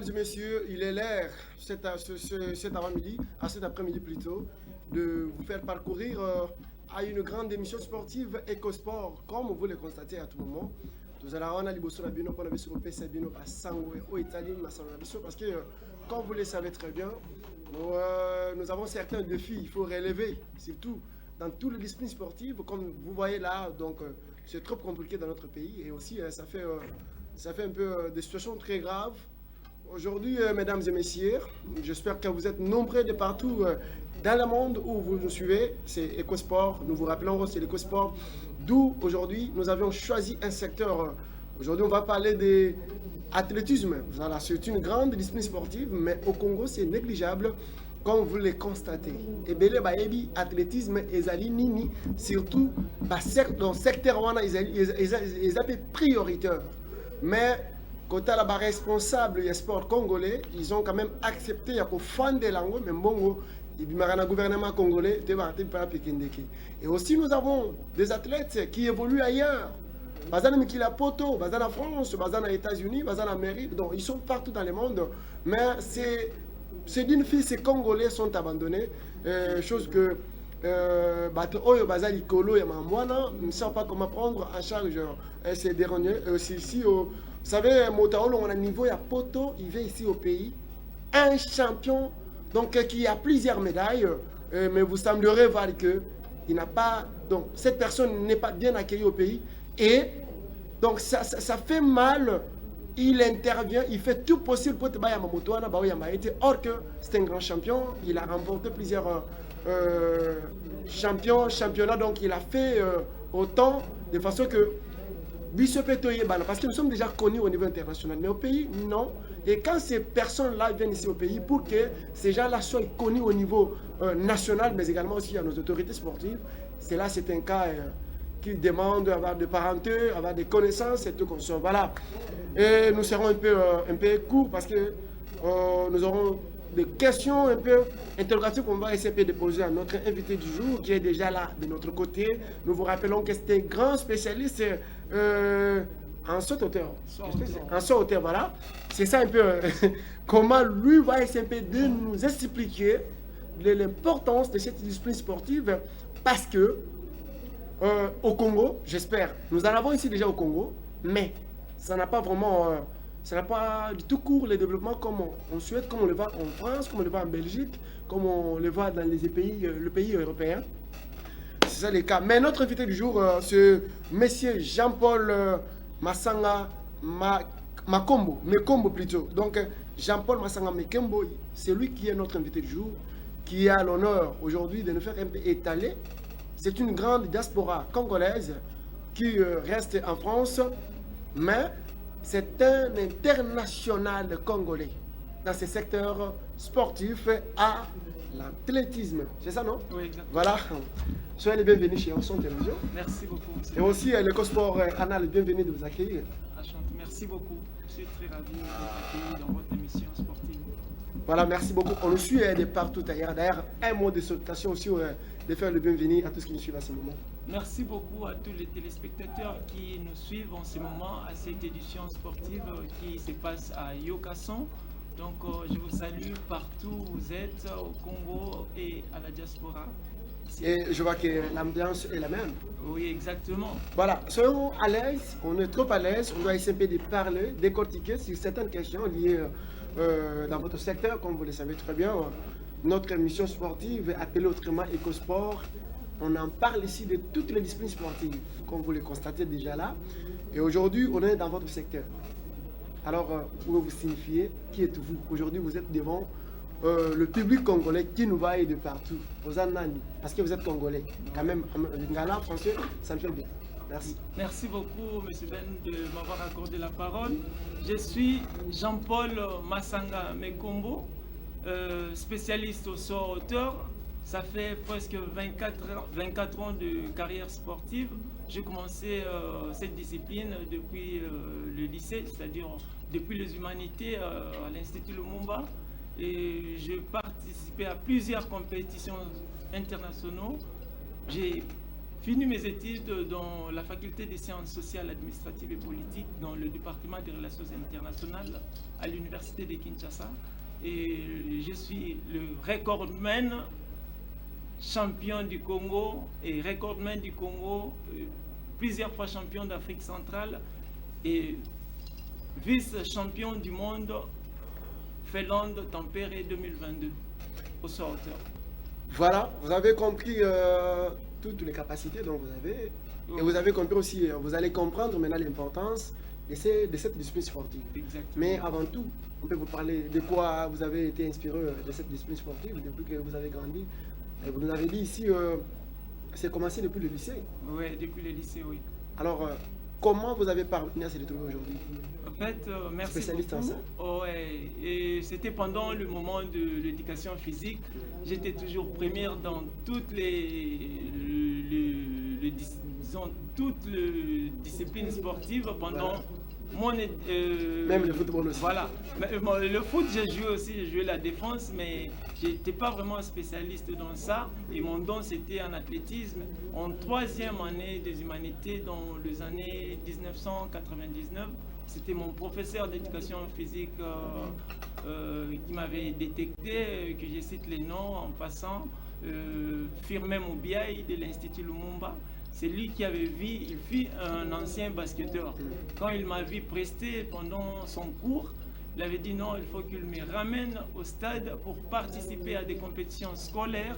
Mesdames et messieurs, il est l'heure cet avant-midi, à cet après-midi plutôt, de vous faire parcourir à une grande émission sportive EcoSport, comme vous le constatez à tout moment. Nous allons à Liboso Labino, pour la sur le PC Bino, à Sangue, au Italie, parce que, comme vous le savez très bien, nous avons certains défis, il faut relever, surtout dans toutes les disciplines sportives, comme vous voyez là, donc c'est trop compliqué dans notre pays, et aussi ça fait un peu des situations très graves. Aujourd'hui, mesdames et messieurs, j'espère que vous êtes nombreux de partout dans le monde où vous nous suivez. C'est EcoSport. Nous vous rappelons, c'est l'EcoSport. D'où aujourd'hui, nous avions choisi un secteur. Aujourd'hui, on va parler de l'athlétisme. Voilà, c'est une grande discipline sportive, mais au Congo, c'est négligeable, comme vous le constatez. Et bien, l'athlétisme est nini, surtout dans le secteur où ils appellent prioritaire. Mais côté la responsable du sport congolais, ils ont quand même accepté de fonder l'ango, mais bon, le gouvernement congolais. Et aussi, nous avons des athlètes qui évoluent ailleurs. Bazana Mikila Poto, Bazana France, Bazana États-Unis, Bazana Amérique. Donc, ils sont partout dans le monde. Mais c'est d'une fille, ces Congolais sont abandonnés. Chose que Oyo Bazali Kolo et Mamouana ne savent pas comment prendre en charge ces derniers. Ici, vous savez, Motaolo, on a un niveau, il y a Poto, il vient ici au pays. Un champion, donc qui a plusieurs médailles, mais vous semblerez voir que il n'a pas. Donc, cette personne n'est pas bien accueillie au pays. Et donc, ça fait mal. Il intervient, il fait tout possible pour te battre Yamamotoana, or que c'est un grand champion. Il a remporté plusieurs championnats, donc il a fait autant de façon que parce que nous sommes déjà connus au niveau international, mais au pays, non. Et quand ces personnes-là viennent ici au pays, pour que ces gens-là soient connus au niveau national, mais également aussi à nos autorités sportives, c'est un cas qui demande d'avoir des parentés, avoir des connaissances et tout comme ça. Voilà. Et nous serons un peu courts parce que nous aurons des questions un peu interrogatives qu'on va essayer de poser à notre invité du jour qui est déjà là de notre côté. Nous vous rappelons que c'est un grand spécialiste en saut-hauteur. En saut-hauteur, voilà. C'est ça un peu comment lui va essayer de nous expliquer l'importance de cette discipline sportive parce que au Congo, j'espère, nous en avons ici déjà au Congo, mais ça n'a pas vraiment... ça n'a pas du tout court le développement comme on souhaite, comme on le voit en France, comme on le voit en Belgique, comme on le voit dans le pays européen. C'est ça les cas. Mais notre invité du jour, c'est monsieur Jean-Paul Massanga Mekombo plutôt. Donc Jean-Paul Massanga Mekombo, c'est lui qui est notre invité du jour, qui a l'honneur aujourd'hui de nous faire un peu étaler. C'est une grande diaspora congolaise qui reste en France, mais c'est un international congolais dans ce secteur sportif à l'athlétisme. C'est ça, non? Oui, exactement. Voilà. Soyez les bienvenus chez Enson Télévision. Merci beaucoup. Et aussi l'EcoSport Anna, bienvenue de vous accueillir. Enchanté. Merci beaucoup. Je suis très ravi d'être accueilli dans votre émission sportive. Voilà, merci beaucoup. On nous suit de partout ailleurs. D'ailleurs, un mot de salutation aussi, de faire le bienvenu à tous qui nous suivent à ce moment. Merci beaucoup à tous les téléspectateurs qui nous suivent en ce moment à cette édition sportive qui se passe à Yokasson. Donc, je vous salue partout où vous êtes, au Congo et à la diaspora. Et je vois que l'ambiance est la même. Oui, exactement. Voilà, soyons à l'aise, on est trop à l'aise, on doit essayer de parler, décortiquer sur certaines questions liées dans votre secteur, comme vous le savez très bien. Notre émission sportive appelée autrement EcoSport. On en parle ici de toutes les disciplines sportives, comme vous le constatez déjà là. Et aujourd'hui, on est dans votre secteur. Alors, pouvez-vous signifier qui êtes-vous? Aujourd'hui, vous êtes devant le public congolais qui nous va de partout. Vous en avez, parce que vous êtes congolais. Quand même, lingala, français, ça me fait bien. Merci. Merci beaucoup, M. Ben, de m'avoir accordé la parole. Je suis Jean-Paul Massanga Mekombo, spécialiste au saut-hauteur. Ça fait presque 24 ans de carrière sportive. J'ai commencé cette discipline depuis le lycée, c'est-à-dire depuis les humanités à l'Institut Lumumba. Et j'ai participé à plusieurs compétitions internationales. J'ai fini mes études dans la faculté des sciences sociales, administratives et politiques dans le département des relations internationales à l'université de Kinshasa. Et je suis le recordman champion du Congo et recordman du Congo, plusieurs fois champion d'Afrique centrale et vice-champion du monde Finlande Tampere 2022 au saut hauteur. Voilà, vous avez compris toutes les capacités dont vous avez. Et vous avez compris aussi, vous allez comprendre maintenant l'importance de cette discipline sportive. Exactement. Mais avant tout, on peut vous parler de quoi vous avez été inspiré de cette discipline sportive depuis que vous avez grandi. Et vous nous avez dit ici, c'est commencé depuis le lycée. Oui, depuis le lycée, oui. Alors, comment vous avez parvenu à se retrouver aujourd'hui? En fait, merci Spécialiste beaucoup. en ça. Ouais, et c'était pendant le moment de l'éducation physique. J'étais toujours première dans toutes toutes les disciplines sportives pendant Voilà. mon... Même le football aussi. Voilà. Mais, le foot, j'ai joué aussi, j'ai joué la défense, mais j'étais pas vraiment spécialiste dans ça. Et mon don, c'était en athlétisme. En troisième année des humanités, dans les années 1999, c'était mon professeur d'éducation physique qui m'avait détecté, que je cite les noms en passant, Firmin Moubiaï de l'Institut Lumumba. C'est lui qui avait vu, il fut un ancien basketteur. Quand il m'a vu prester pendant son cours, il avait dit non, il faut qu'il me ramène au stade pour participer à des compétitions scolaires.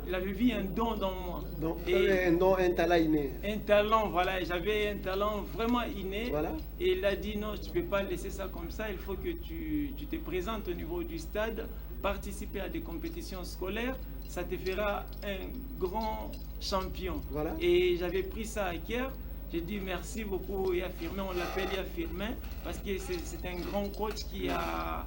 Il avait vu un don dans moi. Donc, un talent inné. Un talent, voilà. J'avais un talent vraiment inné. Voilà. Et il a dit non, tu ne peux pas laisser ça comme ça. Il faut que tu te présentes au niveau du stade, participer à des compétitions scolaires. Ça te fera un grand champion. Voilà. Et j'avais pris ça à cœur. J'ai dit merci beaucoup à Firmin, on l'appelle Firmin, parce que c'est un grand coach qui a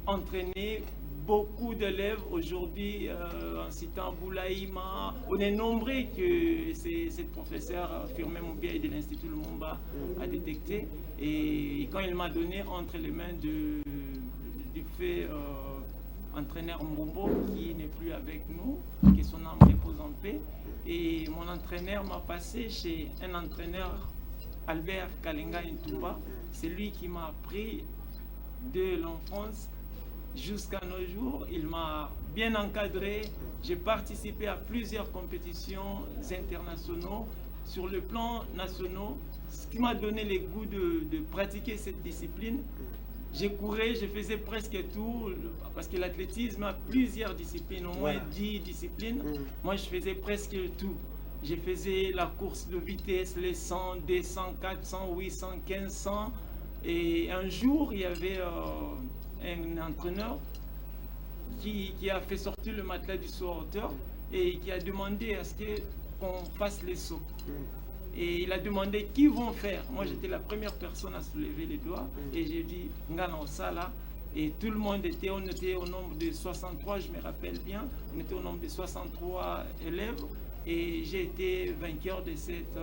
entraîné beaucoup d'élèves aujourd'hui, en citant Boulaïma. On est nombreux que ce professeur Firmin Moubiaï de l'Institut Lumumba a détecté. Et quand il m'a donné entre les mains du fait entraîneur Mbombo, qui n'est plus avec nous, que son âme repose en paix. Et mon entraîneur m'a passé chez un entraîneur, Albert Kalenga Ntumba. C'est lui qui m'a appris de l'enfance jusqu'à nos jours. Il m'a bien encadré. J'ai participé à plusieurs compétitions internationales sur le plan national, ce qui m'a donné le goût de pratiquer cette discipline. J'ai couru, je faisais presque tout, parce que l'athlétisme a plusieurs disciplines, au moins 10 disciplines. Moi, je faisais presque tout. Je faisais la course de vitesse, les 100, 200, 400, 800, 1500. Et un jour, il y avait un entraîneur qui a fait sortir le matelas du saut à hauteur et qui a demandé à ce qu'on fasse les sauts. Et il a demandé qui vont faire. Moi, j'étais la première personne à soulever les doigts. Et j'ai dit, Ngana Osala. Et tout le monde on était au nombre de 63, je me rappelle bien. On était au nombre de 63 élèves. Et j'ai été vainqueur de cette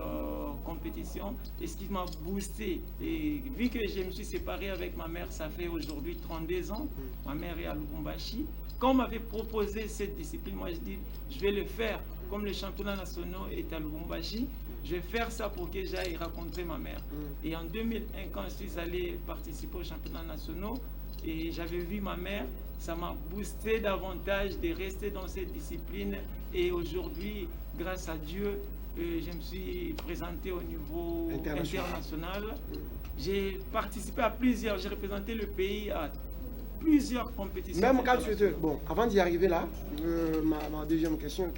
compétition. Et ce qui m'a boosté. Et vu que je me suis séparé avec ma mère, ça fait aujourd'hui 32 ans. Ma mère est à Lubumbashi. Quand on m'avait proposé cette discipline, moi je dis, je vais le faire. Comme le championnat national est à Lubumbashi, je vais faire ça pour que j'aille rencontrer ma mère. Et en 2001, quand je suis allé participer au championnat national, et j'avais vu ma mère, ça m'a boosté davantage de rester dans cette discipline. Et aujourd'hui, grâce à Dieu, je me suis présenté au niveau international. J'ai participé à plusieurs, j'ai représenté le pays à plusieurs compétitions. Même quand tu étais... Bon, avant d'y arriver là, ma deuxième question,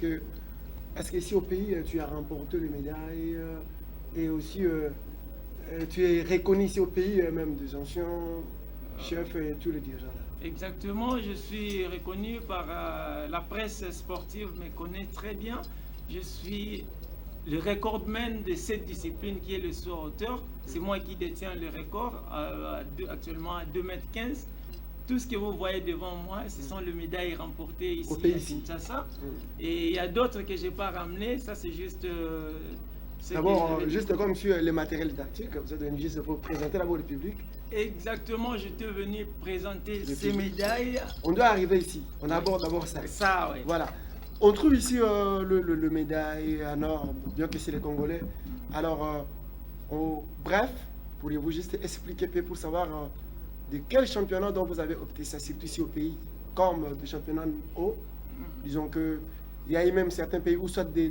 est-ce qu'ici au pays, tu as remporté les médailles et aussi tu es reconnu ici au pays, même des anciens chefs et tous les dirigeants là? Exactement, je suis reconnu par la presse sportive, me connaît très bien. Je suis le recordman de cette discipline qui est le saut à hauteur. C'est moi qui détiens le record, actuellement à 2,15 m. Tout ce que vous voyez devant moi, ce sont les médailles remportées ici à Kinshasa. Et il y a d'autres que je n'ai pas ramenées. Ça, c'est juste... D'abord, juste comme sur les matériels didactiques, vous êtes venu juste pour présenter d'abord le public. Exactement, j'étais venu présenter ces médailles. On doit arriver ici. On aborde d'abord ça. Ça, oui. Voilà. On trouve ici le médaille en or, bien que c'est les Congolais. Alors, bref, pourriez-vous juste expliquer peu pour savoir de quel championnat dont vous avez opté ça, surtout ici au pays, comme de championnat haut. Disons que il y a eu même certains pays où soit des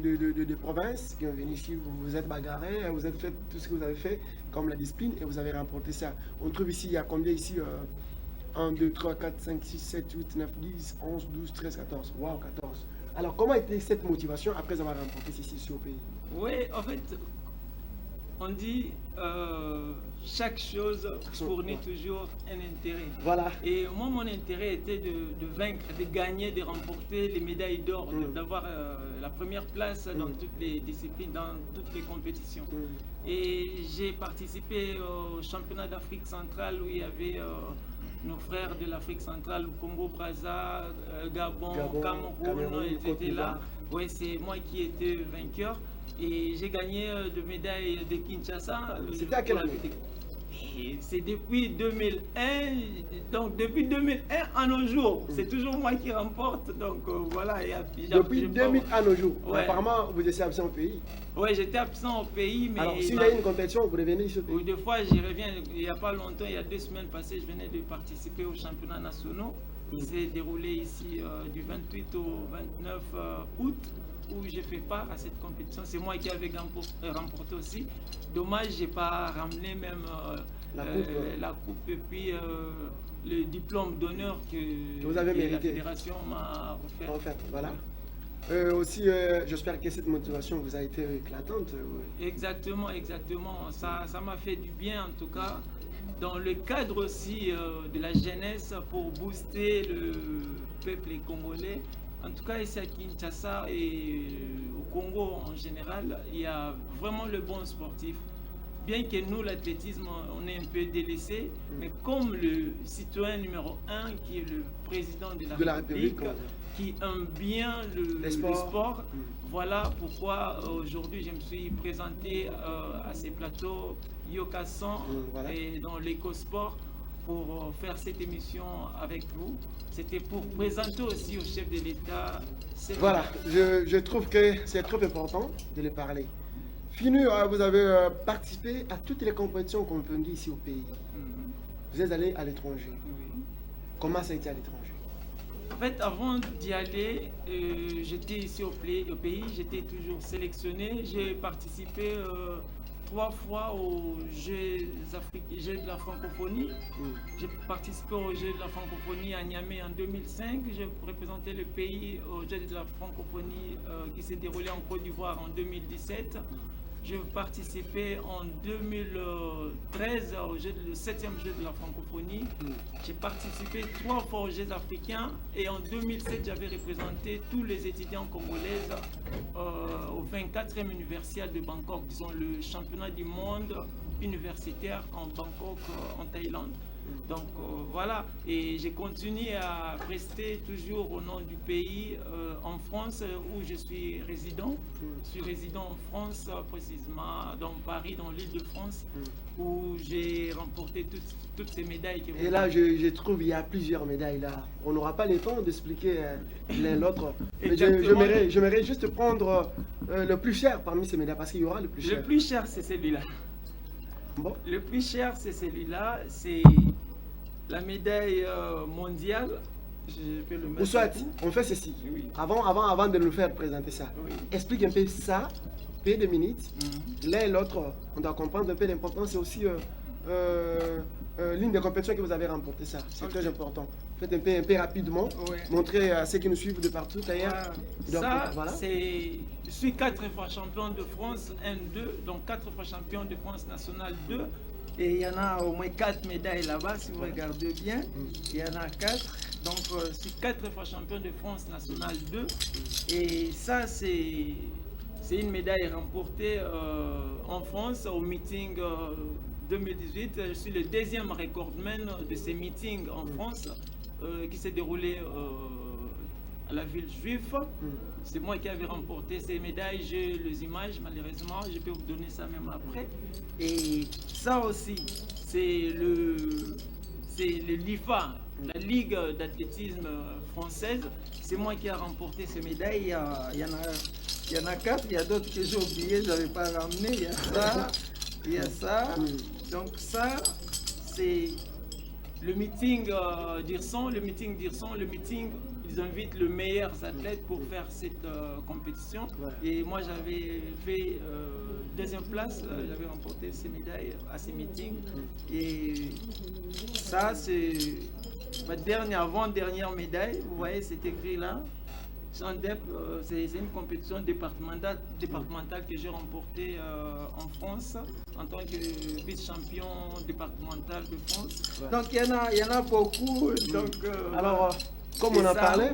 provinces qui ont venu ici, vous vous êtes bagarré, vous avez fait tout ce que vous avez fait comme la discipline et vous avez remporté ça. On trouve ici, il y a combien ici 1, 2, 3, 4, 5, 6, 7, 8, 9, 10, 11, 12, 13, 14. Waouh, 14. Alors, comment était cette motivation après avoir remporté ceci ici au pays? Oui, en fait, on dit chaque chose fournit toujours un intérêt. Voilà. Et moi, mon intérêt était de vaincre, de gagner, de remporter les médailles d'or, d'avoir la première place dans toutes les disciplines, dans toutes les compétitions. Et j'ai participé au championnat d'Afrique centrale où il y avait nos frères de l'Afrique centrale, Congo, Brazza, Gabon, Cameroun, ils étaient là. Oui, c'est moi qui étais vainqueur. Et j'ai gagné de médailles de Kinshasa. C'était à quelle année? C'est depuis 2001. Donc depuis 2001 à nos jours, c'est toujours moi qui remporte. Donc voilà. Depuis 2000 à nos jours. Ouais. Apparemment, vous étiez absent au pays. Oui, j'étais absent au pays. Mais alors, s'il y a une compétition, vous revenez ici au pays? Oui, des fois, j'y reviens. Il n'y a pas longtemps, il y a 2 semaines passées, je venais de participer aux championnats nationaux. Il s'est déroulé ici du 28 au 29 août. Où j'ai fait part à cette compétition. C'est moi qui avais remporté aussi. Dommage, je n'ai pas ramené même la coupe et puis le diplôme d'honneur que vous avez mérité. La fédération m'a offert. En fait, voilà. Aussi, j'espère que cette motivation vous a été éclatante. Exactement, exactement. Ça m'a fait du bien en tout cas. Dans le cadre aussi de la jeunesse pour booster le peuple congolais. En tout cas, ici à Kinshasa et au Congo en général, il y a vraiment le bon sportif. Bien que nous, l'athlétisme, on est un peu délaissé, mais comme le citoyen numéro 1, qui est le président de la République, qui aime bien le sport, voilà pourquoi aujourd'hui je me suis présenté à ces plateaux Yoka 100 et dans l'éco-sport pour faire cette émission avec vous. C'était pour présenter aussi au chef de l'État. Voilà, je trouve que c'est trop important de les parler. Finu, vous avez participé à toutes les compétitions qu'on peut dire ici au pays. Vous êtes allé à l'étranger. Oui. Comment ça a été à l'étranger? En fait, avant d'y aller, j'étais ici au pays, j'étais toujours sélectionné. J'ai participé 3 fois aux Jeux de la francophonie. J'ai participé aux Jeux de la francophonie à Niamey en 2005. J'ai représenté le pays aux Jeux de la francophonie qui s'est déroulé en Côte d'Ivoire en 2017. J'ai participé en 2013 au 7e Jeu de la francophonie. J'ai participé 3 fois aux Jeux africains et en 2007, j'avais représenté tous les étudiants congolais au 24e Universiade de Bangkok, disons le championnat du monde universitaire en Bangkok, en Thaïlande. Donc voilà, et j'ai continué à rester toujours au nom du pays en France où je suis résident. Je suis résident en France, précisément dans Paris, dans l'île de France, où j'ai remporté toutes ces médailles. Et là, je trouve qu'il y a plusieurs médailles là. On n'aura pas le temps d'expliquer l'un l'autre. J'aimerais juste prendre le plus cher parmi ces médailles, parce qu'il y aura le plus cher. Le plus cher, c'est celui-là. Bon. Le plus cher, c'est celui-là. C'est la médaille mondiale. Je peux le mettre. Ou soit, on fait ceci. Oui. Avant de nous faire présenter ça, oui. Explique un peu ça, peu de minutes. L'un et l'autre, on doit comprendre un peu l'importance. C'est aussi l'une des compétitions que vous avez remporté ça. C'est très important. Faites un peu rapidement. Montrer à ceux qui nous suivent de partout ailleurs. Ça, je suis 4 fois champion de France 1-2, donc 4 fois champion de France nationale 2. Et il y en a au moins 4 médailles là-bas, si vous regardez bien. Il y en a 4. Donc, je suis 4 fois champion de France nationale 2. Et ça, c'est une médaille remportée en France au meeting 2018. Je suis le 2e recordman de ces meetings en France qui s'est déroulé à la ville juive. C'est moi qui avais remporté ces médailles. J'ai les images, malheureusement. Je peux vous donner ça même après. Et ça aussi, c'est le LIFA, la Ligue d'athlétisme française. C'est moi qui ai remporté ces médailles. Il y en a 4, il y a d'autres que j'ai oubliés, je n'avais pas ramené. Il y a ça, il y a ça. Donc ça, c'est le meeting d'Hirson. Le meeting, ils invitent les meilleurs athlètes pour faire cette compétition. Et moi, j'avais fait deuxième place, j'avais remporté ces médailles à ces meetings. Et ça, c'est ma avant-dernière médaille. Vous voyez, c'est écrit là. Chandep, c'est une compétition départementale que j'ai remportée en France en tant que vice-champion départemental de France. Donc il y en a beaucoup. Donc, alors, comme on en parlait,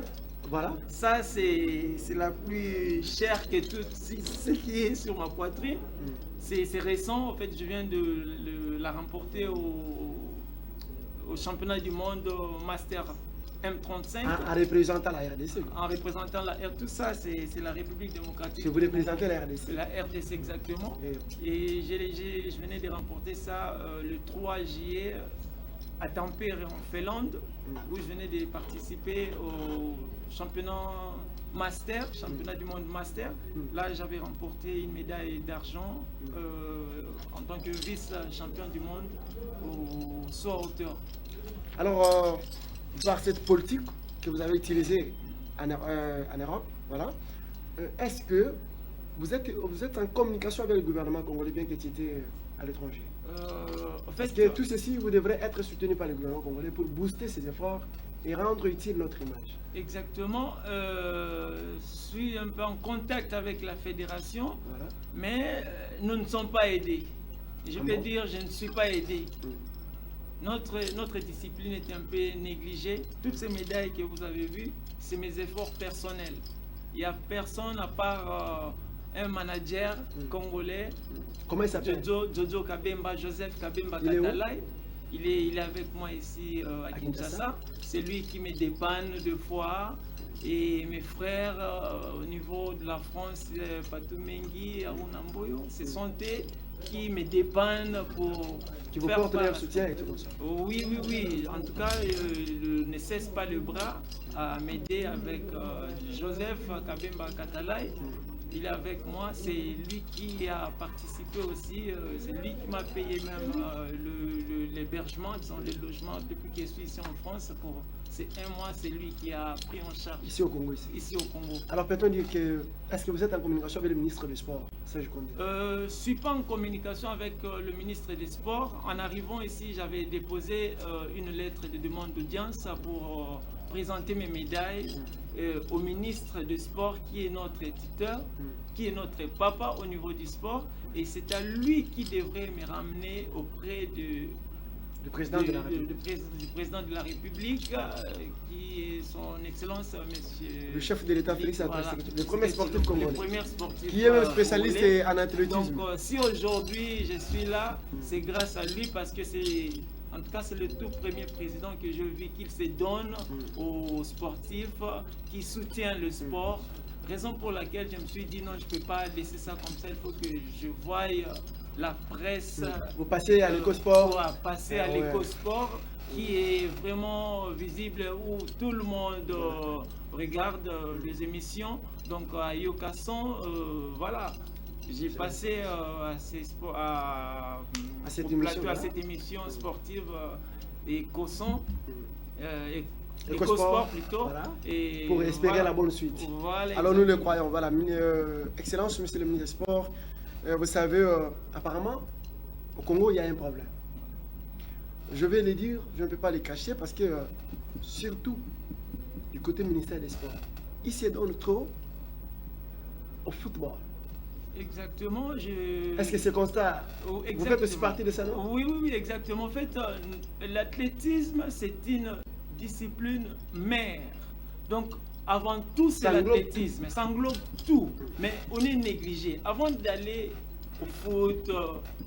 voilà. Ça, c'est la plus chère que tout ce qui est sur ma poitrine. C'est récent. En fait, je viens de la remporter au championnat du monde Master M35. En représentant la RDC. En représentant la RDC. Tout ça, c'est la République démocratique. Si vous représentez la RDC. La RDC, exactement. Et je venais de remporter ça le 3 juillet à Tampere, en Finlande, où je venais de participer au championnat Master, championnat du monde Master. Là, j'avais remporté une médaille d'argent en tant que vice-champion du monde au saut à hauteur. Alors, par cette politique que vous avez utilisée en Europe, voilà, est-ce que vous êtes en communication avec le gouvernement congolais bien que tu étais à l'étranger? En fait, parce que tout ceci, vous devrez être soutenu par le gouvernement congolais pour booster ses efforts et rendre utile notre image. Exactement. Je suis un peu en contact avec la fédération, voilà. Mais nous ne sommes pas aidés. Je peux dire, je ne suis pas aidé. Notre discipline est un peu négligée. Toutes ces médailles que vous avez vues, c'est mes efforts personnels. Il n'y a personne à part un manager congolais. Comment il s'appelle? Jojo Kabemba, Joseph Kabemba Katalai. Il est avec moi ici à Kinshasa. C'est lui qui me dépanne deux fois. Et mes frères au niveau de la France, Patou Mengi, Aruna Mboyo, ce sont eux qui me dépannent pour... Qui vous portent leur soutien et tout ça. Oui. En tout cas, ne cesse pas le bras à m'aider avec Joseph Kabemba Katalai. Il est avec moi, c'est lui qui a participé aussi, c'est lui qui m'a payé même l'hébergement, le logement depuis que je suis ici en France. Pour ces 1 mois, c'est lui qui a pris en charge. Ici au Congo, ici au Congo. Alors peut-on dire que, est-ce que vous êtes en communication avec le ministre des Sports? Ça, je connais. Je ne suis pas en communication avec le ministre des Sports. En arrivant ici, j'avais déposé une lettre de demande d'audience pour présenter mes médailles au ministre des Sports qui est notre tuteur, qui est notre papa au niveau du sport. Et c'est à lui qui devrait me ramener auprès du président de la République, qui est son Excellence, monsieur... Le chef de l'État, Félix Antoine Tshisekedi, le premier sportif congolais. Le premier sportif qui est même spécialiste en athlétisme. Donc, si aujourd'hui je suis là, c'est grâce à lui, parce que c'est... En tout cas, c'est le tout premier président que je vis qu'il se donne aux sportifs, qui soutient le sport. Raison pour laquelle je me suis dit non, je ne peux pas laisser ça comme ça, il faut que je voie la presse. Vous passez à l'écosport. Passer à l'écosport, qui est vraiment visible, où tout le monde regarde les émissions. Donc à Yokasson, voilà. J'ai passé à cette émission sportive Écosport plutôt. Voilà. Et pour espérer la bonne suite. Voilà, alors nous le croyons. Voilà. Excellence, monsieur le ministre des Sports. Vous savez, apparemment, au Congo, il y a un problème. Je vais le dire, je ne peux pas les cacher parce que, surtout du côté ministère des Sports, il se donne trop au football. Exactement. Est-ce que ce constat, vous faites aussi partie de ça, non? Oui, exactement. En fait, l'athlétisme, c'est une discipline mère. Donc, avant tout, c'est l'athlétisme. Ça englobe tout. Mais on est négligé. Avant d'aller au foot,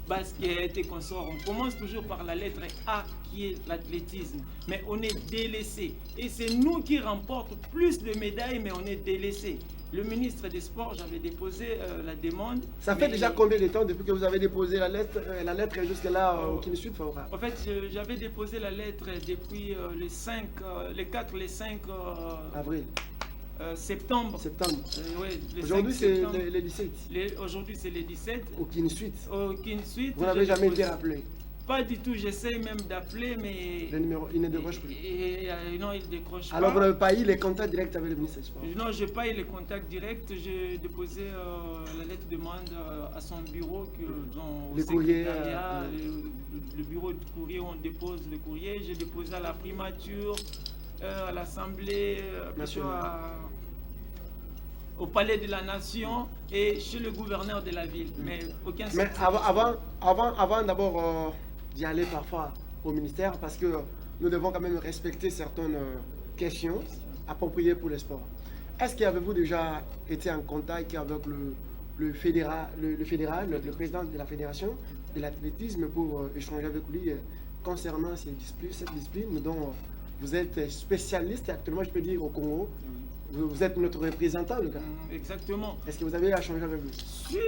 basket et consorts, on commence toujours par la lettre A, qui est l'athlétisme. Mais on est délaissé. Et c'est nous qui remportons plus de médailles, mais on est délaissé. le ministre des Sports, j'avais déposé la demande. Ça fait déjà combien de temps depuis que vous avez déposé la lettre jusque-là aucune suite favorable? En fait, j'avais déposé la lettre depuis les 4, les 5 avril. Septembre. Ouais, aujourd'hui, c'est le 17. Aujourd'hui, c'est le 17. Aucune suite. Aucune suite. Vous n'avez jamais été rappelé? Pas du tout. J'essaye même d'appeler, mais... Le numéro, il ne décroche plus. Non, il ne décroche pas. Alors, vous n'avez pas eu les contacts directs avec le ministre des Sports? Non, je n'ai pas eu les contacts directs. J'ai déposé la lettre de demande à son bureau, le courrier, le bureau de courrier où on dépose le courrier. J'ai déposé à la primature, à l'Assemblée nationale, au Palais de la Nation et chez le gouverneur de la ville. Mais aucun. Mais avant d'abord d'y aller parfois au ministère, parce que nous devons quand même respecter certaines questions appropriées pour le sport. Est-ce qu'avez-vous déjà été en contact avec le président de la fédération de l'athlétisme pour échanger avec lui concernant cette discipline dont vous êtes spécialiste actuellement, je peux dire, au Congo? Vous êtes notre représentant, le gars. Exactement. Est-ce que vous avez échangé avec lui?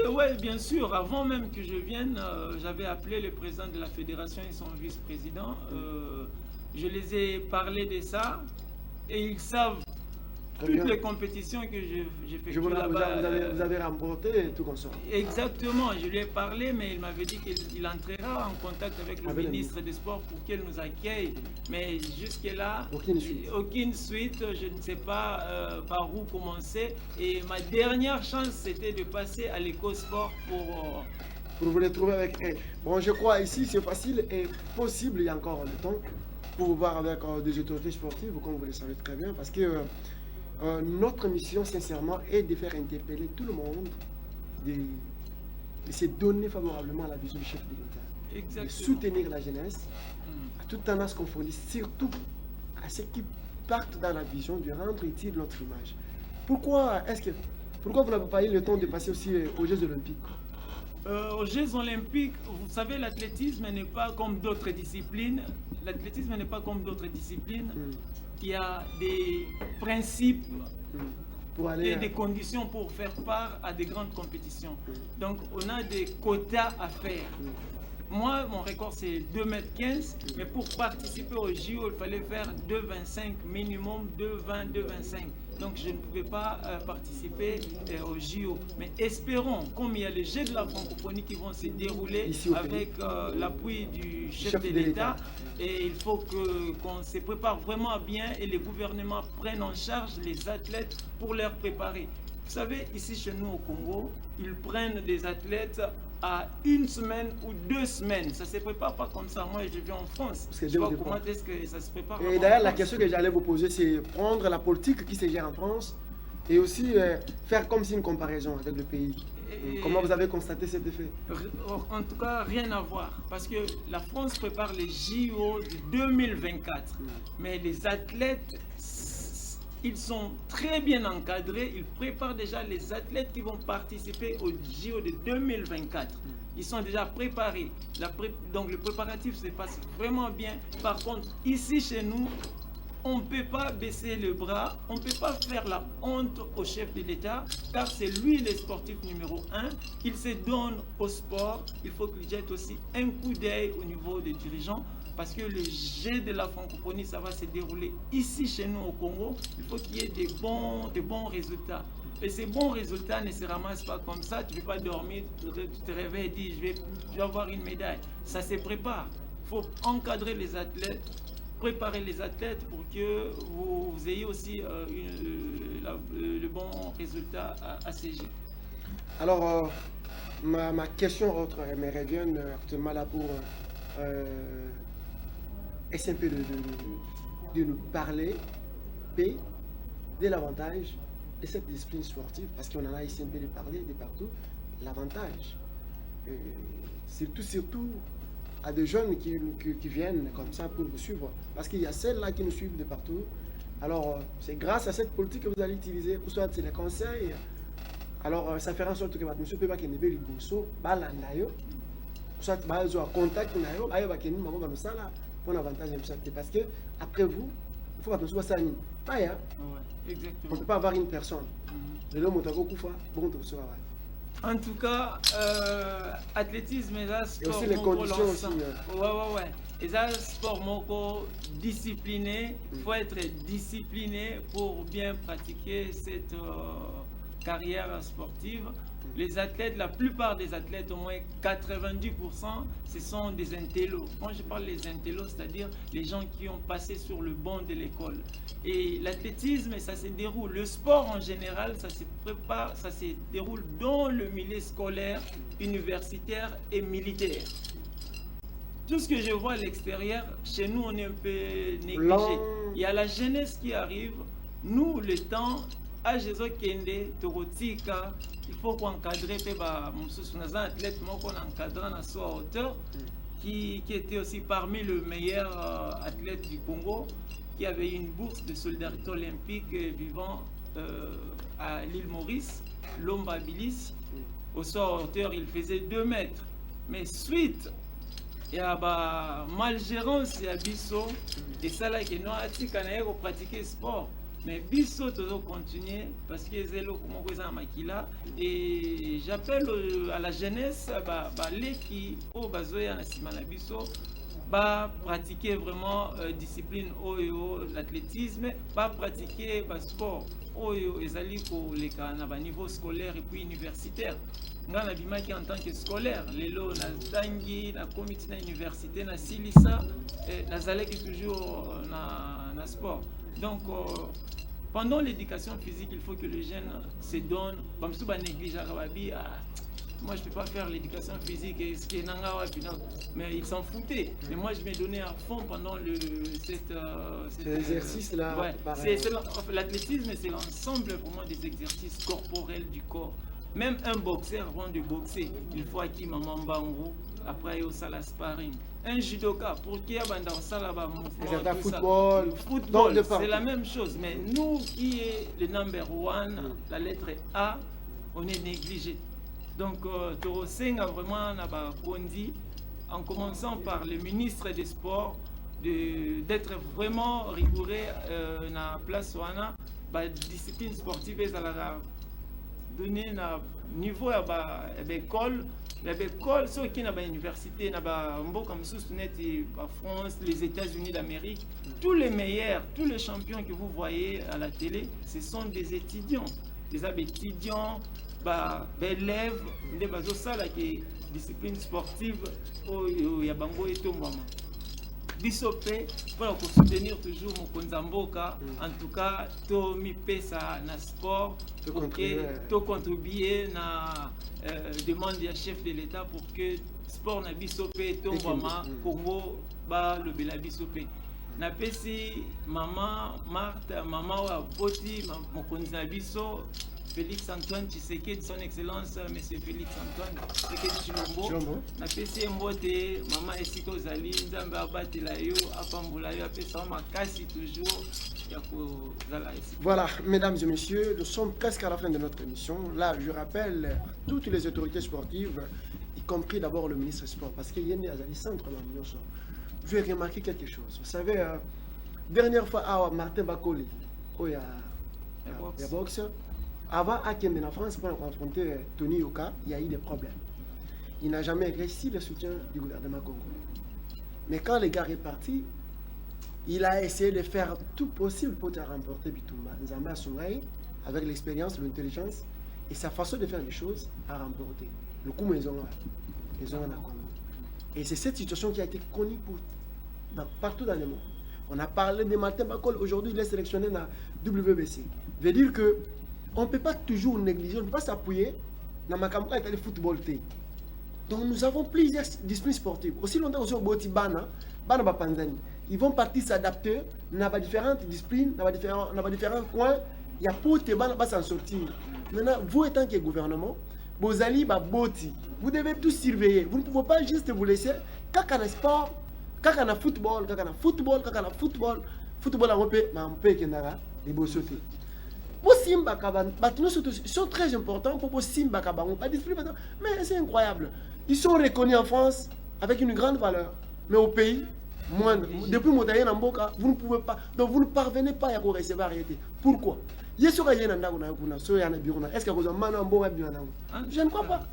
Oui, bien sûr. Avant même que je vienne, j'avais appelé le président de la fédération et son vice-président. Je les ai parlé de ça et ils savent toutes les compétitions que j'ai fait là-bas. Vous avez remporté tout comme ça. Exactement, je lui ai parlé, mais il m'avait dit qu'il entrera en contact avec le ministre des Sports pour qu'elle nous accueille. Mais jusque-là, aucune suite, je ne sais pas par où commencer. Et ma dernière chance, c'était de passer à l'Ecosport pour vous les trouver avec elle. Bon, je crois ici, c'est facile et possible, il y a encore le temps, pour vous voir avec des autorités sportives, comme vous le savez très bien, parce que notre mission, sincèrement, est de faire interpeller tout le monde, de se donner favorablement à la vision du chef de l'État, de soutenir la jeunesse, à toute tendance confondue, surtout à ceux qui partent dans la vision de rendre utile notre image. Pourquoi vous n'avez pas eu le temps de passer aussi aux Jeux Olympiques? Aux Jeux Olympiques, vous savez, l'athlétisme n'est pas comme d'autres disciplines. L'athlétisme n'est pas comme d'autres disciplines. Il y a des principes et des conditions pour faire part à des grandes compétitions. Donc, on a des quotas à faire. Moi, mon record, c'est 2,15 m, mais pour participer au JO, il fallait faire 2,25 minimum, 2,20, 2,25. Donc, je ne pouvais pas participer au JO. Mais espérons, comme il y a les Jeux de la francophonie qui vont se dérouler avec l'appui du chef de l'État, et il faut qu'on se prépare vraiment bien et les gouvernements prennent en charge les athlètes pour leur préparer. Vous savez, ici chez nous au Congo, ils prennent des athlètes à 1 semaine ou 2 semaines. Ça ne se prépare pas comme ça. Moi, je vis en France. Je sais pas comment est-ce que ça se prépare. Et d'ailleurs, la question que j'allais vous poser, c'est prendre la politique qui se gère en France et aussi faire comme si une comparaison avec le pays. Comment vous avez constaté cet effet? En tout cas, rien à voir. Parce que la France prépare les JO de 2024. Mais les athlètes, ils sont très bien encadrés. Ils préparent déjà les athlètes qui vont participer au JO de 2024. Ils sont déjà préparés. Donc le préparatif se passe vraiment bien. Par contre, ici chez nous, on ne peut pas baisser le bras, on ne peut pas faire la honte au chef de l'État, car c'est lui le sportif numéro 1. Il se donne au sport. Il faut qu'il jette aussi un coup d'œil au niveau des dirigeants, parce que le jet de la francophonie, ça va se dérouler ici chez nous au Congo. Il faut qu'il y ait des bons résultats. Et ces bons résultats ne se ramassent pas comme ça. Tu ne veux pas dormir, tu te réveilles et dis je vais avoir une médaille. Ça se prépare. Il faut encadrer les athlètes, préparer les athlètes pour que vous ayez aussi le bon résultat à ces Jeux. Alors, ma question autre me revient actuellement là pour essayer un peu de nous parler de l'avantage de cette discipline sportive, parce qu'on en a ici un peu de parler de partout, l'avantage. Surtout à des jeunes qui viennent comme ça pour vous suivre, parce qu'il y a celles-là qui nous suivent de partout. Alors, c'est grâce à cette politique que vous allez utiliser, ou soit c'est les conseils. Alors, ça fera en sorte que votre monsieur peut pas qu'il ne veut pas soit contact pour l'avantage, parce que après vous faut attention à ça. Ah, yeah. Ouais, exactement. On ne peut pas avoir une personne. L'homme est bon, en tout cas, athlétisme et ça, sport. Et aussi les conditions aussi. Ouais. Et ça, sport moko discipliné. Il faut être discipliné pour bien pratiquer cette carrière sportive. Les athlètes, la plupart des athlètes, au moins 90%, ce sont des intellos. Quand je parle des intellos, c'est-à-dire les gens qui ont passé sur le banc de l'école. Et l'athlétisme, ça se déroule. Le sport en général, ça se prépare, ça se déroule dans le milieu scolaire, universitaire et militaire. Tout ce que je vois à l'extérieur, chez nous, on est un peu négligé. Il y a la jeunesse qui arrive. Nous, le temps, à Jésus Kende, Torotika, il faut qu'on encadre un athlète qu'on encadre à sa hauteur, qui était aussi parmi les meilleurs athlètes du Congo, qui avait une bourse de solidarité olympique vivant à l'île Maurice, Lomba Bilis. Au sort hauteur, il faisait 2 mètres. Mais suite, il y a malgérance, il y a bisso, et ça là qui n'a pas pratiquer le sport. Mais biso toujours continuer parce que c'est là comment vous en maquilla et j'appelle à la jeunesse les qui au bazoya na simana biso pratiquer vraiment discipline l'athlétisme, pratiquer sport ezali ko leka na niveau scolaire et puis universitaire. Nga na bimaki en tant que scolaire lelo na tangi na comité na université na silisa nazalaki toujours na sport. Donc pendant l'éducation physique, il faut que le jeune se donne. Moi, je ne peux pas faire l'éducation physique, mais ils s'en foutaient. Mais moi, je m'ai donné à fond pendant cet exercice-là. Ouais. L'athlétisme, c'est l'ensemble vraiment des exercices corporels du corps. Même un boxeur, avant de boxer, il faut acquis maman bango, après il y a sparring. Un judoka, pour qu'il y ait un football, c'est la même chose. Mais nous qui est le number one, la lettre A, on est négligé. Donc, Toroseng a vraiment conduit, en commençant par le ministre des Sports, d'être vraiment rigoureux dans la place où on a discipline sportive et la donner un niveau à l'école. L'école, ceux qui ont l'université, comme France, les États-Unis d'Amérique, tous les meilleurs, tous les champions que vous voyez à la télé, ce sont des étudiants. Des étudiants, des élèves, des disciplines sportives, il y a Bango et Tombama. Bisopé, pour soutenir toujours mon Konzamboka, en tout cas, to mi pesa na sport, to contribuer na demande du chef de l'État pour que sport na Bisopé, Tombama, Congo, le Bela Bisopé. Na pesi maman Marthe, maman wa Boti, mon Konzabiso, Félix Antoine Tshisekedi, son excellence, monsieur Félix Antoine Tshisekedi Chilombo. Na pesi mbote, maman Esiko Zali, Nzambe abatela yo, apambula yo, apesa makasi toujours. Voilà, mesdames et messieurs, nous sommes presque à la fin de notre émission. Là, je rappelle à toutes les autorités sportives, y compris d'abord le ministre des Sports, parce qu'il y a des centres dans l'Union. Je vais remarquer quelque chose. Vous savez, dernière fois, à Martin Bakoli, il y a boxe. Avant, à Kembe en France, pour confronter Tony Yoka, il y a eu des problèmes. Il n'a jamais réussi le soutien du gouvernement congolais. Mais quand le gars est parti, il a essayé de faire tout possible pour remporter Bitumba. Nzamba Sungai, avec l'expérience, l'intelligence et sa façon de faire les choses, a remporté. Le coup, ils ont Congo. Et c'est cette situation qui a été connue partout dans le monde. On a parlé de Martin Bakol, aujourd'hui il est sélectionné dans WBC. Veut dire que on ne peut pas toujours négliger, on ne peut pas s'appuyer dans ma campagne de football. Donc nous avons plusieurs disciplines sportives. Aussi longtemps que nous avons Bana Panzani. Ils vont partir s'adapter dans différentes disciplines, dans différents coins. Il y a pour te s'en sortir. Maintenant, vous étant que gouvernement, vous allez vous devez tout surveiller. Vous ne pouvez pas juste vous laisser. Quand on a sport, quand on a football, football à Europe, mais on peut qu'il y ait des beaux sautés. Ils sont très importants pour Simba Kabango. Mais c'est incroyable. Ils sont reconnus en France avec une grande valeur. Mais au pays, moindre. Depuis Motaye Namboka, vous ne pouvez pas, donc vous ne parvenez pas à recevoir arrêté. Pourquoi? Est-ce que je ne crois pas.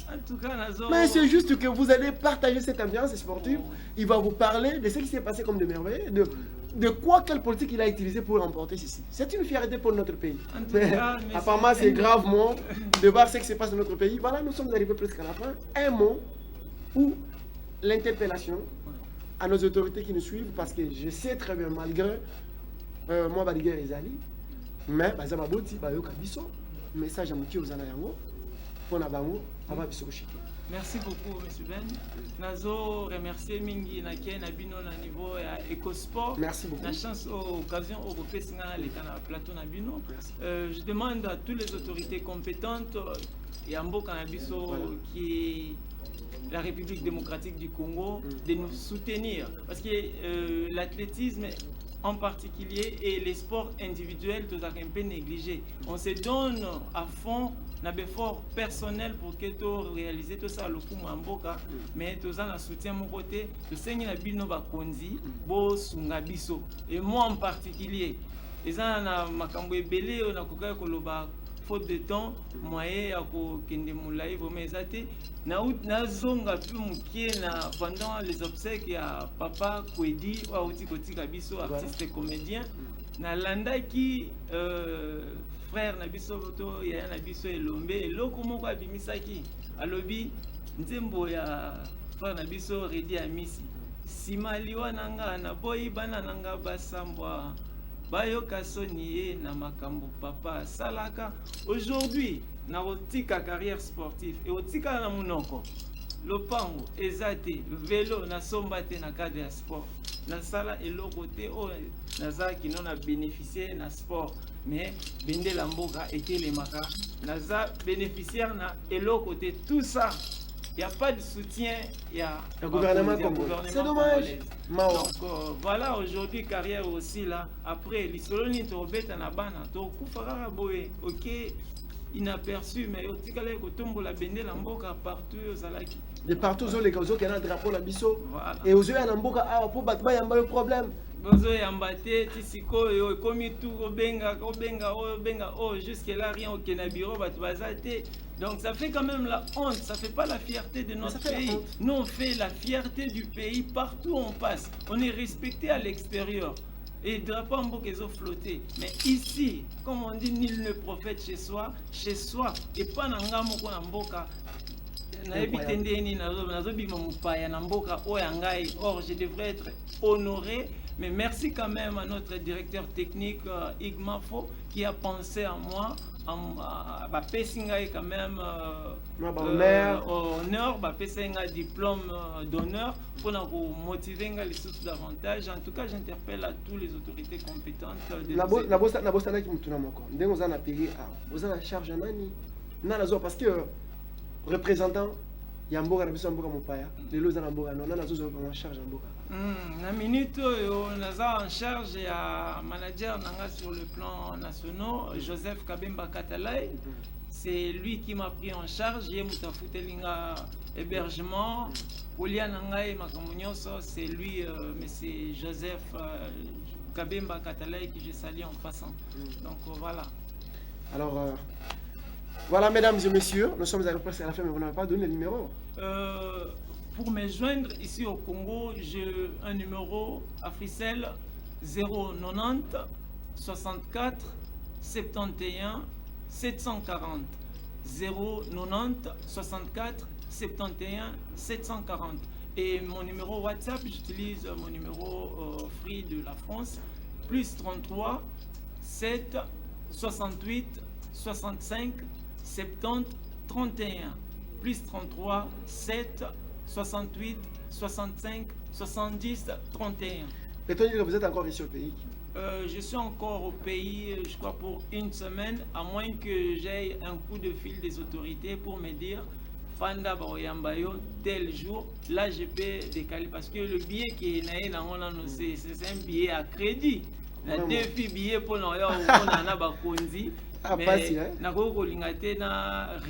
Mais c'est juste que vous allez partager cette ambiance sportive. Il va vous parler de ce qui s'est passé comme de merveilleux, de quoi, quelle politique il a utilisé pour remporter ceci. C'est une fierté pour notre pays. Apparemment, c'est gravement de voir ce qui se passe dans notre pays. Voilà, nous sommes arrivés presque à la fin. Un mot ou l'interpellation à nos autorités qui nous suivent, parce que je sais très bien, malgré moi, Badigé et Zali, mais message à Mouki aux Anayango, pour Nabango, on va se coucher. Merci beaucoup, M. Ben. Nazo remercier Mingi Nake Nabino na niveau EcoSport. Merci beaucoup. La chance occasion au plateau Nabino. Je demande à toutes les autorités compétentes et à Mbo Canabiso qui est la République démocratique du Congo de nous soutenir parce que l'athlétisme en particulier et les sports individuels tous un peu négligés. On se donne à fond un effort personnel pour que tu réalises tout ça le coup Mamboka mais tous un soutien mon côté de seigne na bino bakonzi bo sunga biso et moi en particulier les ans na makambo ebele on a koka koloba faute de temps moyen ya ko kende mulai vo mezate na zonga pu mukie na pendant les obsèques ya papa Kwedi wa uti kotika biso artiste comédien na landaki frère na biso to ya na biso elombe eloko moko abimisaki alobi nzembo ya frère na biso Redi Amisi simaliwa nanga na boyi bana nanga basambwa bayoka soni na makambo papa salaka aujourd'hui na otika carrière sportive et otika na munoko lopango ezate vélo na sombate na cadre ya sport na sala eloko te o naza kino na bénéficier na sport mais bende la mboka etelemaka naza bénéficiaire na eloko te tout ça. Il n'y a pas de soutien, il y a un gouvernement congolais. C'est dommage. Donc voilà, aujourd'hui, carrière aussi là. Après, l'Isoloni, tu rebêtes en abana, tu coupera boé, ok, inaperçu, mais au Tikale, tu tombes la bende la mboka partout aux alaki. De partout, les gens qui ont un drapeau la biso. Et aux yeux, il y a un mboka, pour battre, il y a un problème. Bozo yambate tisiko yo komi tout obenga oh jusque là rien au Kenabiro batbazate. Donc ça fait quand même la honte, ça fait pas la fierté de notre pays. Nous on fait la fierté du pays partout où on passe. On est respecté à l'extérieur. Et drapeau en bouc ils ont flotté. Mais ici, comme on dit, nul ne prophète chez soi, et pas nangamo ko mboka. Or je devrais être honoré. Mais merci quand même à notre directeur technique Igmafo qui a pensé à moi, à Pessinga quand même honneur, Pessinga diplôme d'honneur pour nous motiver les sources davantage. En tout cas, j'interpelle à toutes les autorités compétentes. Parce que représentant Yamboka na biso mboka mopaya lelo za na mboka non na zozo en charge mboka na minute naza en charge ya manager nanga sur le plan national Joseph Kabemba Katalai. C'est lui qui m'a pris en charge ye mutafutelinga hébergement kolia nanga e makamunyoso c'est lui monsieur Joseph Kabemba Katalai que je salue en passant. Donc voilà. Alors voilà, mesdames et messieurs, nous sommes arrivés presque à la fin, mais vous n'avez pas donné le numéro. Pour me joindre ici au Congo, j'ai un numéro à Frissel 090 64 71 740. 090 64 71 740. Et mon numéro WhatsApp, j'utilise mon numéro Free de la France, plus 33 7 68 65 70 31 plus 33 7 68 65 70 31. Peut-on dire que vous êtes encore ici au pays? Je suis encore au pays, je crois pour une semaine, à moins que j'aie un coup de fil des autorités pour me dire Fanda Baoyambayo tel jour. Là, je peux décaler parce que le billet qui est naé dans mon annonce, c'est un billet à crédit. La deux billets pour nous, on a bakonzi. Mais na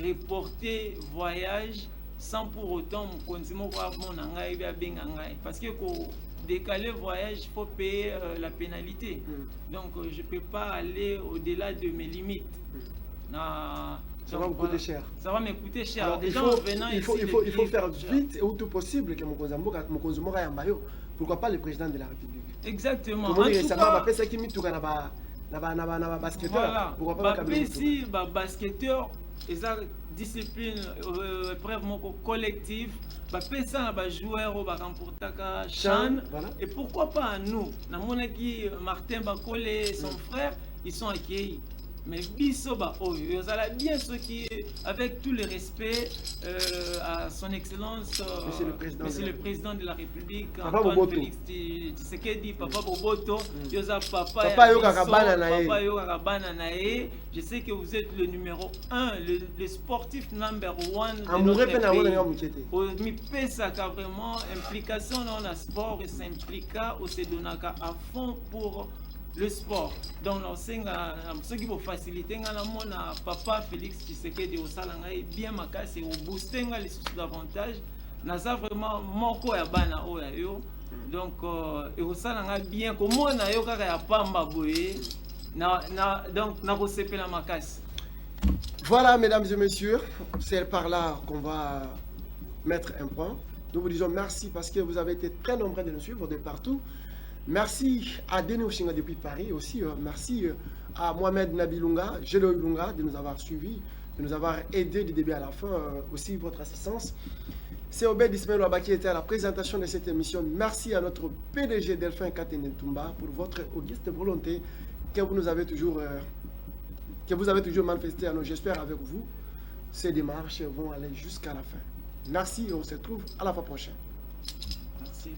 reporter voyage sans pour autant mon parce que pour décaler voyage, il faut payer la pénalité. Donc je ne peux pas aller au-delà de mes limites. Ça va me coûter cher. Ça va me coûter cher. Alors, il faut faire vite et tout possible que mon consommeur ait un maillot. Pourquoi pas le président de la République? Exactement. En tout cas, basketteur. Pourquoi pas si basketteur, ils ont discipline, preuve collective, ça joueur au remporter Chan. Et pourquoi pas nous? Martin Bakole et son frère, ils sont accueillis. Mais Bissoba, bien ceux qui, avec tout le respect à son excellence, Monsieur le Président de la République, Antoine Félix Tshisekedi, Papa Boboto, Papa Yoga Nae, je sais que vous êtes le numéro 1, le sportif number 1 de notre pays. Mais ça a vraiment implication dans le sport et s'impliqua au Sedonaka à fond pour le sport. Donc, ceux qui vont faciliter, Papa Félix Tshisekedi au Salangaï, bien ma casse et au booster les sources davantage. Naza vraiment moko ya bana oyo. Donc, et au Salangaï bien, comme on a yo kaka ya pamba boye, donc na kosepe la macasse. Voilà, mesdames et messieurs, c'est par là qu'on va mettre un point. Nous vous disons merci parce que vous avez été très nombreux de nous suivre de partout. Merci à Denis Oshinga depuis Paris aussi. Merci à Mohamed Nabilunga, Gélo Ilunga de nous avoir suivis, de nous avoir aidés du début à la fin. Aussi votre assistance. C'est Obed Ismaël Ouaba qui était à la présentation de cette émission. Merci à notre PDG Delphin Katenentumba pour votre auguste volonté que vous avez toujours manifesté à nous. J'espère avec vous, ces démarches vont aller jusqu'à la fin. Merci et on se retrouve à la fois prochaine. Merci.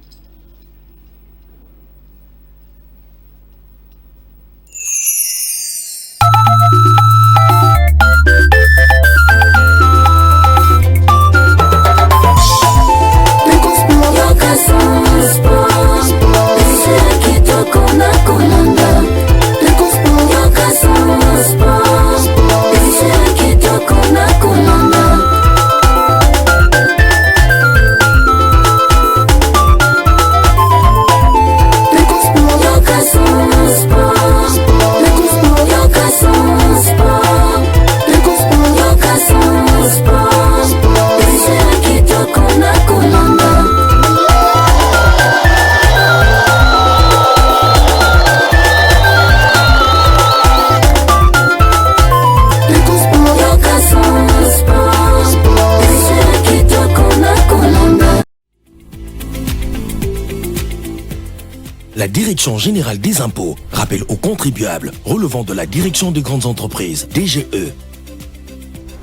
La Direction Générale des Impôts rappelle aux contribuables relevant de la Direction des Grandes Entreprises, DGE,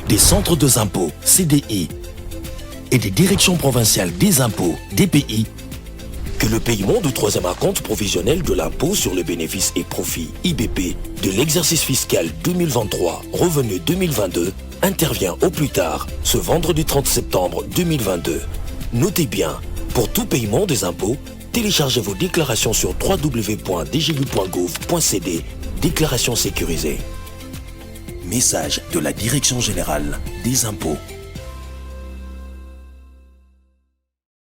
des Centres de Impôts, CDI, et des Directions Provinciales des Impôts, DPI, que le paiement du troisième acompte provisionnel de l'impôt sur les bénéfices et profits, IBP, de l'exercice fiscal 2023, revenu 2022, intervient au plus tard ce vendredi 30 septembre 2022. Notez bien, pour tout paiement des impôts, téléchargez vos déclarations sur www.dgu.gouv.cd, déclaration sécurisée. Message de la Direction Générale des Impôts.